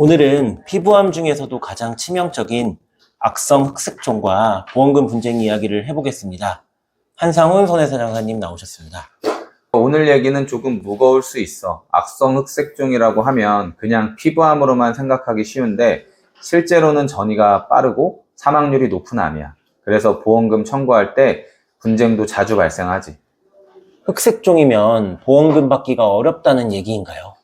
오늘은 피부암 중에서도 가장 치명적인 악성 흑색종과 보험금 분쟁 이야기를 해보겠습니다. 한상훈 손해사장사님 나오셨습니다. 오늘 얘기는 조금 무거울 수 있어. 악성 흑색종이라고 하면 그냥 피부암으로만 생각하기 쉬운데 실제로는 전이가 빠르고 사망률이 높은 암이야. 그래서 보험금 청구할 때 분쟁도 자주 발생하지. 흑색종이면 보험금 받기가 어렵다는 얘기인가요?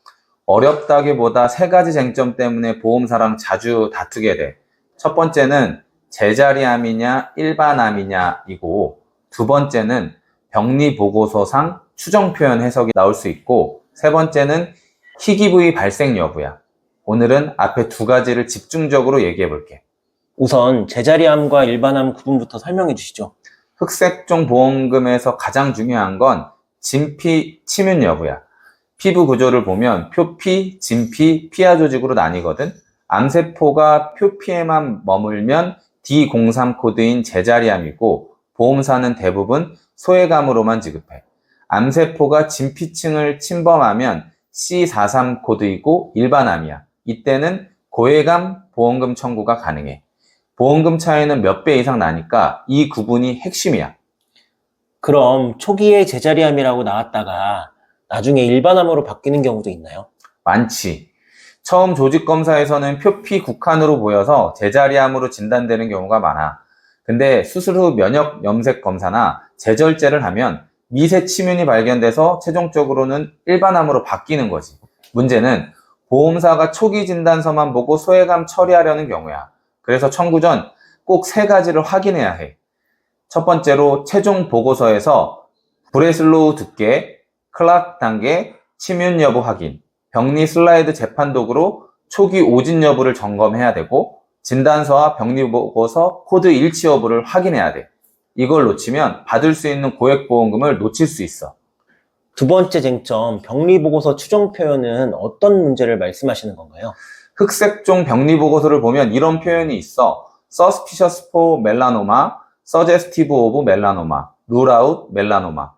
어렵다기보다 세 가지 쟁점 때문에 보험사랑 자주 다투게 돼. 첫 번째는 제자리암이냐 일반암이냐이고, 두 번째는 병리보고서상 추정표현 해석이 나올 수 있고, 세 번째는 희귀 부위 발생 여부야. 오늘은 앞에 두 가지를 집중적으로 얘기해 볼게. 우선 제자리암과 일반암 구분부터 설명해 주시죠. 흑색종 보험금에서 가장 중요한 건 진피 침윤 여부야. 피부 구조를 보면 표피, 진피, 피하 조직으로 나뉘거든. 암세포가 표피에만 머물면 D03 코드인 제자리암이고, 보험사는 대부분 소외감으로만 지급해. 암세포가 진피층을 침범하면 C43 코드이고 일반암이야. 이때는 고해감 보험금 청구가 가능해. 보험금 차이는 몇 배 이상 나니까 이 구분이 핵심이야. 그럼 초기에 제자리암이라고 나왔다가 나중에 일반암으로 바뀌는 경우도 있나요? 많지. 처음 조직검사에서는 표피 국한으로 보여서 제자리암으로 진단되는 경우가 많아. 근데 수술 후 면역 염색 검사나 재절제를 하면 미세 침윤이 발견돼서 최종적으로는 일반암으로 바뀌는 거지. 문제는 보험사가 초기 진단서만 보고 소외감 처리하려는 경우야. 그래서 청구 전 꼭 세 가지를 확인해야 해. 첫 번째로 최종 보고서에서 브레슬로우 두께, 클락 단계, 침윤 여부 확인, 병리 슬라이드 재판 도구로 초기 오진 여부를 점검해야 되고, 진단서와 병리 보고서 코드 일치 여부를 확인해야 돼. 이걸 놓치면 받을 수 있는 고액보험금을 놓칠 수 있어. 두 번째 쟁점, 병리보고서 추정 표현은 어떤 문제를 말씀하시는 건가요? 흑색종 병리 보고서를 보면 이런 표현이 있어. Suspicious for melanoma, Suggestive of melanoma, Rule out melanoma,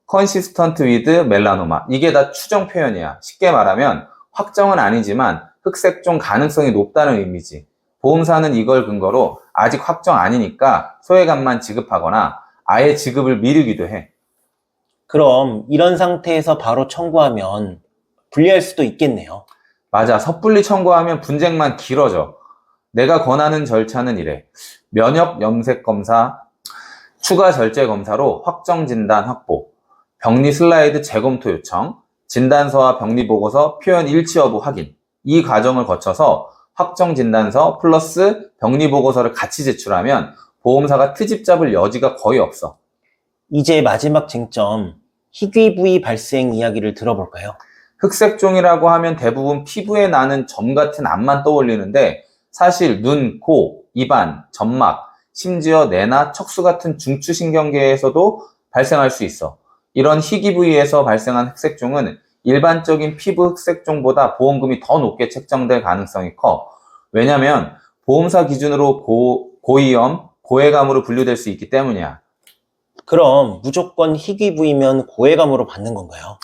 Consistent with melanoma. 이게 다 추정 표현이야. 쉽게 말하면 확정은 아니지만 흑색종 가능성이 높다는 의미지. 보험사는 이걸 근거로 아직 확정 아니니까 소외감만 지급하거나 아예 지급을 미루기도 해. 그럼 이런 상태에서 바로 청구하면 불리할 수도 있겠네요. 맞아. 섣불리 청구하면 분쟁만 길어져. 내가 권하는 절차는 이래. 면역 염색 검사, 추가 절제 검사로 확정 진단 확보, 병리 슬라이드 재검토 요청, 진단서와 병리 보고서 표현 일치 여부 확인. 이 과정을 거쳐서 확정 진단서 플러스 병리 보고서를 같이 제출하면 보험사가 트집 잡을 여지가 거의 없어. 이제 마지막 쟁점, 희귀 부위 발생 이야기를 들어볼까요? 흑색종이라고 하면 대부분 피부에 나는 점 같은 암만 떠올리는데, 사실 눈, 코, 입안, 점막, 심지어 뇌나 척수 같은 중추신경계에서도 발생할 수 있어. 이런 희귀 부위에서 발생한 흑색종은 일반적인 피부 흑색종보다 보험금이 더 높게 책정될 가능성이 커. 왜냐면 보험사 기준으로 고위험, 고해감으로 분류될 수 있기 때문이야. 그럼 무조건 희귀 부위면 고해감으로 받는 건가요?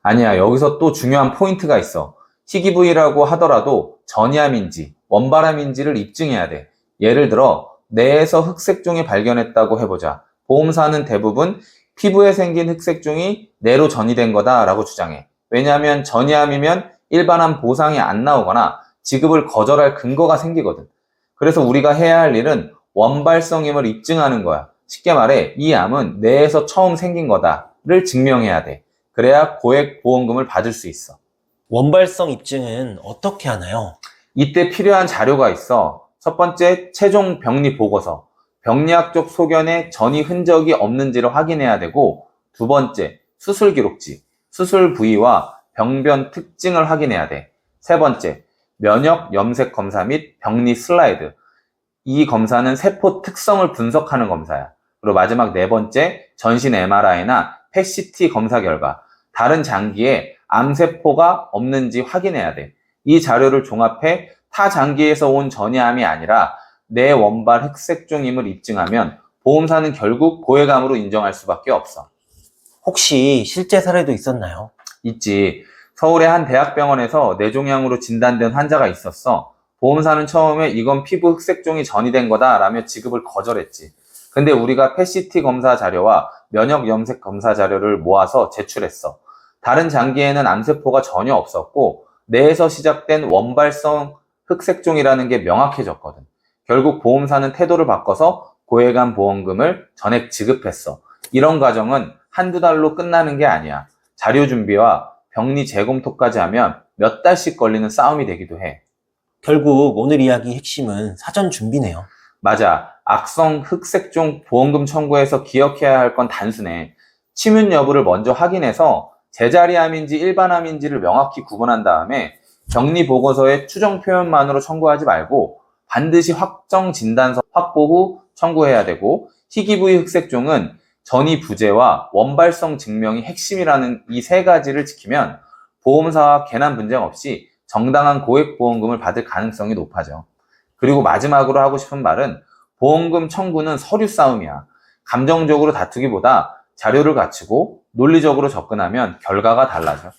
아니야. 여기서 또 중요한 포인트가 있어. 희귀 부위라고 하더라도 전이암인지 원발암인지를 입증해야 돼. 예를 들어 뇌에서 흑색종이 발견했다고 해보자. 보험사는 대부분 피부에 생긴 흑색종이 뇌로 전이된 거다라고 주장해. 왜냐하면 전이암이면 일반암 보상이 안 나오거나 지급을 거절할 근거가 생기거든. 그래서 우리가 해야 할 일은 원발성임을 입증하는 거야. 쉽게 말해 이 암은 뇌에서 처음 생긴 거다를 증명해야 돼. 그래야 고액 보험금을 받을 수 있어. 원발성 입증은 어떻게 하나요? 이때 필요한 자료가 있어. 첫 번째, 최종 병리 보고서. 병리학적 소견에 전이 흔적이 없는지를 확인해야 되고, 두 번째, 수술 기록지. 수술 부위와 병변 특징을 확인해야 돼. 세 번째, 면역 염색 검사 및 병리 슬라이드. 이 검사는 세포 특성을 분석하는 검사야. 그리고 마지막 네 번째, 전신 MRI나 PET-CT 검사 결과. 다른 장기에 암세포가 없는지 확인해야 돼. 이 자료를 종합해 타 장기에서 온 전이암이 아니라 내 원발 흑색종임을 입증하면 보험사는 결국 고해감으로 인정할 수밖에 없어. 혹시 실제 사례도 있었나요? 있지. 서울의 한 대학병원에서 뇌종양으로 진단된 환자가 있었어. 보험사는 처음에 이건 피부 흑색종이 전이된 거다라며 지급을 거절했지. 근데 우리가 PET 검사 자료와 면역 염색 검사 자료를 모아서 제출했어. 다른 장기에는 암세포가 전혀 없었고 뇌에서 시작된 원발성 흑색종이라는 게 명확해졌거든. 결국 보험사는 태도를 바꿔서 고액암 보험금을 전액 지급했어. 이런 과정은 한두 달로 끝나는 게 아니야. 자료 준비와 병리 재검토까지 하면 몇 달씩 걸리는 싸움이 되기도 해. 결국 오늘 이야기 핵심은 사전 준비네요. 맞아. 악성 흑색종 보험금 청구에서 기억해야 할 건 단순해. 침윤 여부를 먼저 확인해서 제자리암인지 일반암인지를 명확히 구분한 다음에 병리 보고서의 추정 표현만으로 청구하지 말고 반드시 확정 진단서 확보 후 청구해야 되고, 희귀 부위 흑색종은 전이 부재와 원발성 증명이 핵심이라는 이 세 가지를 지키면 보험사와 괜한 분쟁 없이 정당한 고액 보험금을 받을 가능성이 높아져. 그리고 마지막으로 하고 싶은 말은 보험금 청구는 서류 싸움이야. 감정적으로 다투기보다 자료를 갖추고 논리적으로 접근하면 결과가 달라져.